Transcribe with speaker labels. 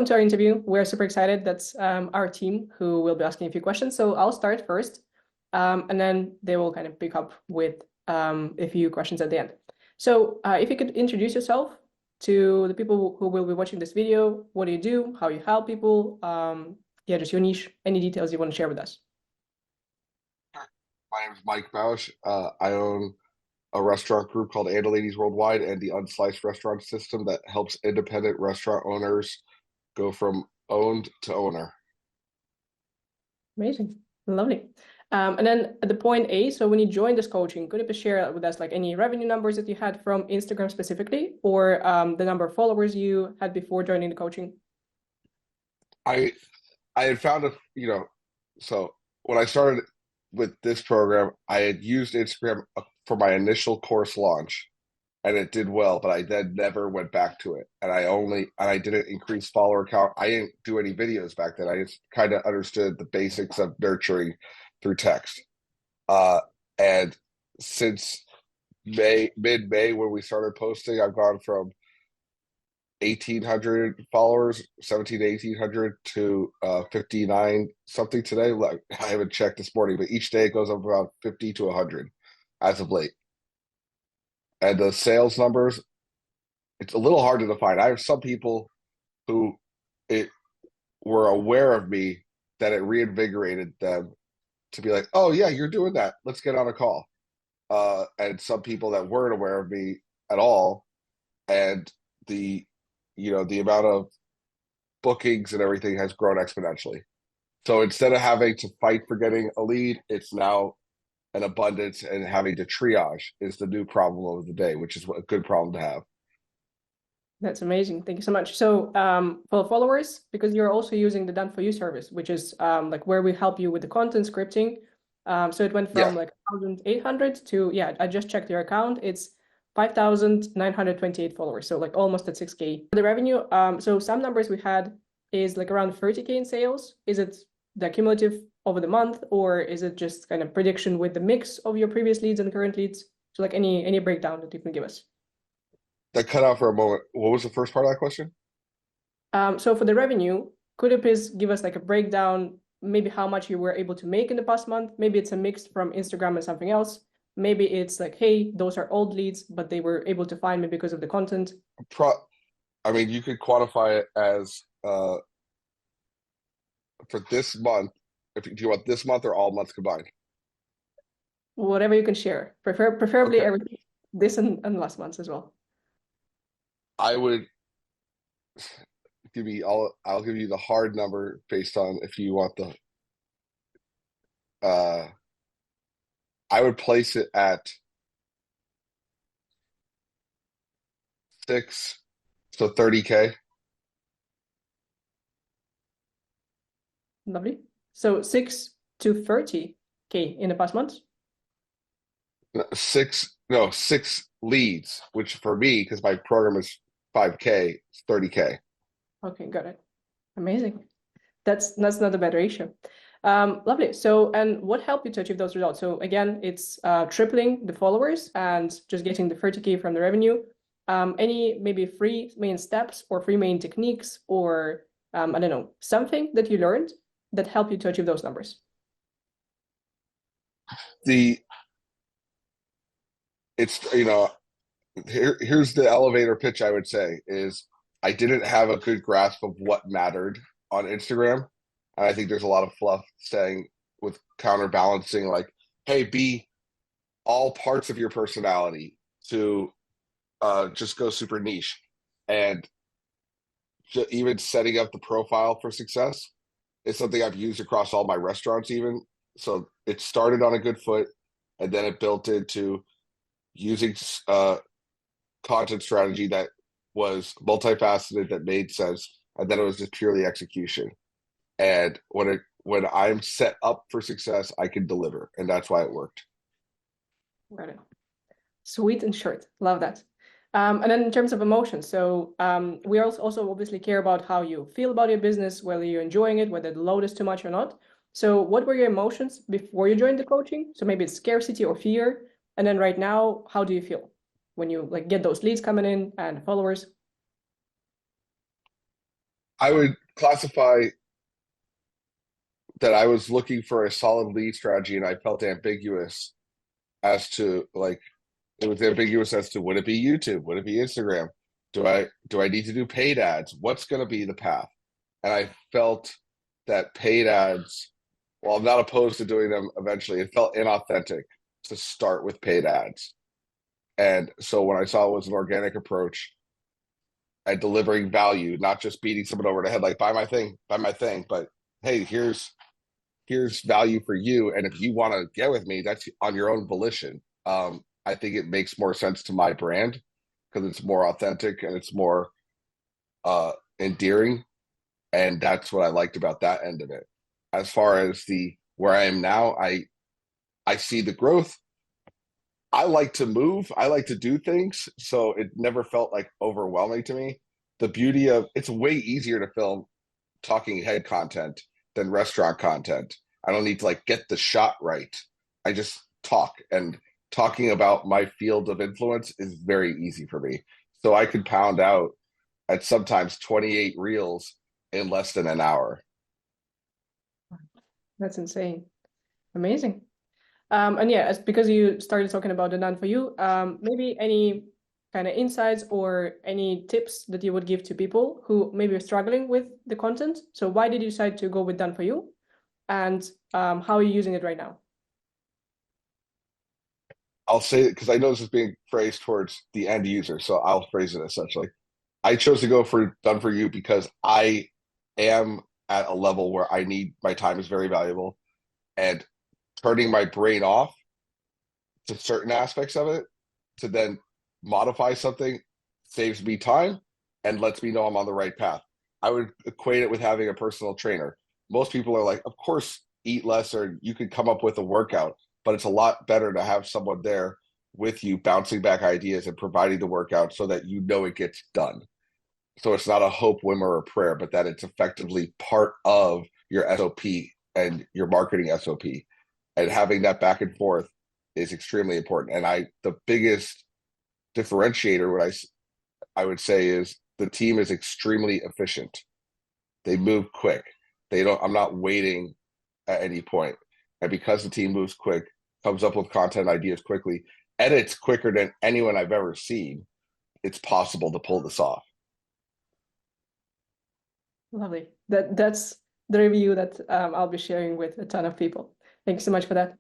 Speaker 1: welcome to our interview. We're super excited. That's our team who will be asking a few questions. So I'll start first, and then they will kind of pick up with a few questions at the end. So if you could introduce yourself to the people who will be watching this video, what do you do, how you help people, yeah, just your niche, any details you want to share with us.
Speaker 2: My name is Mike Bausch. I own a restaurant group called Ladies Worldwide and the Unsliced Restaurant System that helps independent restaurant owners go from owned to owner.
Speaker 1: Amazing. Lovely. And then at the point A, so when you joined this coaching, could you please share with us like any revenue numbers that you had from Instagram specifically, or the number of followers you had before joining the coaching?
Speaker 2: I had found so when I started with this program, I had used Instagram for my initial course launch, and it did well, but I then never went back to it. And I didn't increase follower count. I didn't do any videos back then. I just kind of understood the basics of nurturing through text. And since mid-May, when we started posting, I've gone from 1,800 followers, 17 to 1,800 to 59 something today. Like, I haven't checked this morning, but each day it goes up about 50 to 100 as of late. And the sales numbers, it's a little hard to define. I have some people who were aware of me that it reinvigorated them to be like, oh yeah, you're doing that. Let's get on a call. And some people that weren't aware of me at all, and the amount of bookings and everything has grown exponentially. So instead of having to fight for getting a lead, it's now an abundance, and having to triage is the new problem of the day, which is a good problem to have.
Speaker 1: That's amazing. Thank you so much. So for followers, because you're also using the Done For You service, which is like where we help you with the content scripting. So it went from like 1,800 to, yeah, I just checked your account. It's 5,928 followers. So like almost at 6K. The revenue, so some numbers we had is like around 30K in sales. Is it the cumulative over the month, or is it just kind of prediction with the mix of your previous leads and current leads? So like any breakdown that you can give us.
Speaker 2: That cut out for a moment. What was the first part of that question?
Speaker 1: So for the revenue, could you please give us like a breakdown, maybe how much you were able to make in the past month? Maybe it's a mix from Instagram and something else. Maybe it's like, hey, those are old leads, but they were able to find me because of the content.
Speaker 2: I mean, you could quantify it as for this month. Do you want this month or all months combined?
Speaker 1: Whatever you can share, preferably
Speaker 2: Okay.
Speaker 1: everything, this and last month as well.
Speaker 2: I would I'll give you the hard number based on if you want the I would place it at 6, so 30K.
Speaker 1: Lovely. So 6 to 30K in the past month?
Speaker 2: Six leads, which for me, because my program is 5K, it's 30K.
Speaker 1: Okay, got it. Amazing. That's not a bad ratio. Lovely. So, and what helped you to achieve those results? So again, it's tripling the followers and just getting the 30K from the revenue. Any maybe free main steps or free main techniques, or I don't know, something that you learned that helped you to achieve those numbers?
Speaker 2: Here's the elevator pitch. I would say is I didn't have a good grasp of what mattered on Instagram. And I think there's a lot of fluff saying with counterbalancing, like, hey, be all parts of your personality to just go super niche. And even setting up the profile for success is something I've used across all my restaurants even. So it started on a good foot, and then it built into using content strategy that was multifaceted, that made sense, and then it was just purely execution. And when I'm set up for success, I can deliver, and that's why it worked.
Speaker 1: Got it. Sweet and short. Love that. And then in terms of emotions, so we also obviously care about how you feel about your business, whether you're enjoying it, whether the load is too much or not. So what were your emotions before you joined the coaching? So maybe it's scarcity or fear. And then right now, how do you feel when you like get those leads coming in and followers?
Speaker 2: I would classify that I was looking for a solid lead strategy, and I felt ambiguous as to like it was ambiguous as to would it be YouTube, would it be Instagram, do I need to do paid ads? What's going to be the path? And I felt that paid ads, while I'm not opposed to doing them eventually, it felt inauthentic to start with paid ads. And so when I saw it was an organic approach and delivering value, not just beating someone over the head like buy my thing, but hey, here's value for you. And if you want to get with me, that's on your own volition. I think it makes more sense to my brand because it's more authentic and it's more endearing. And that's what I liked about that end of it. As far as the where I am now, I see the growth. I like to move. I like to do things. So it never felt like overwhelming to me. The beauty of it's way easier to film talking head content than restaurant content. I don't need to like get the shot right. I just talk, and talking about my field of influence is very easy for me. So I could pound out at sometimes 28 reels in less than an hour.
Speaker 1: That's insane. Amazing. And yeah, because you started talking about the done for you, maybe any kind of insights or any tips that you would give to people who maybe are struggling with the content. So why did you decide to go with done for you? And how are you using it right now?
Speaker 2: I'll say it because I know this is being phrased towards the end user, so I'll phrase it essentially. I chose to go for done for you because I am at a level where I need my time is very valuable, and turning my brain off to certain aspects of it to then modify something saves me time and lets me know I'm on the right path. I would equate it with having a personal trainer. Most people are like, of course, eat less, or you could come up with a workout, but it's a lot better to have someone there with you bouncing back ideas and providing the workout so that you know it gets done. So it's not a hope, whim, or a prayer, but that it's effectively part of your SOP and your marketing SOP. And having that back and forth is extremely important. And the biggest differentiator, I would say, is the team is extremely efficient. They move quick. I'm not waiting at any point. And because the team moves quick, comes up with content ideas quickly, edits quicker than anyone I've ever seen, it's possible to pull this off.
Speaker 1: Lovely. That's the review that I'll be sharing with a ton of people. Thank you so much for that.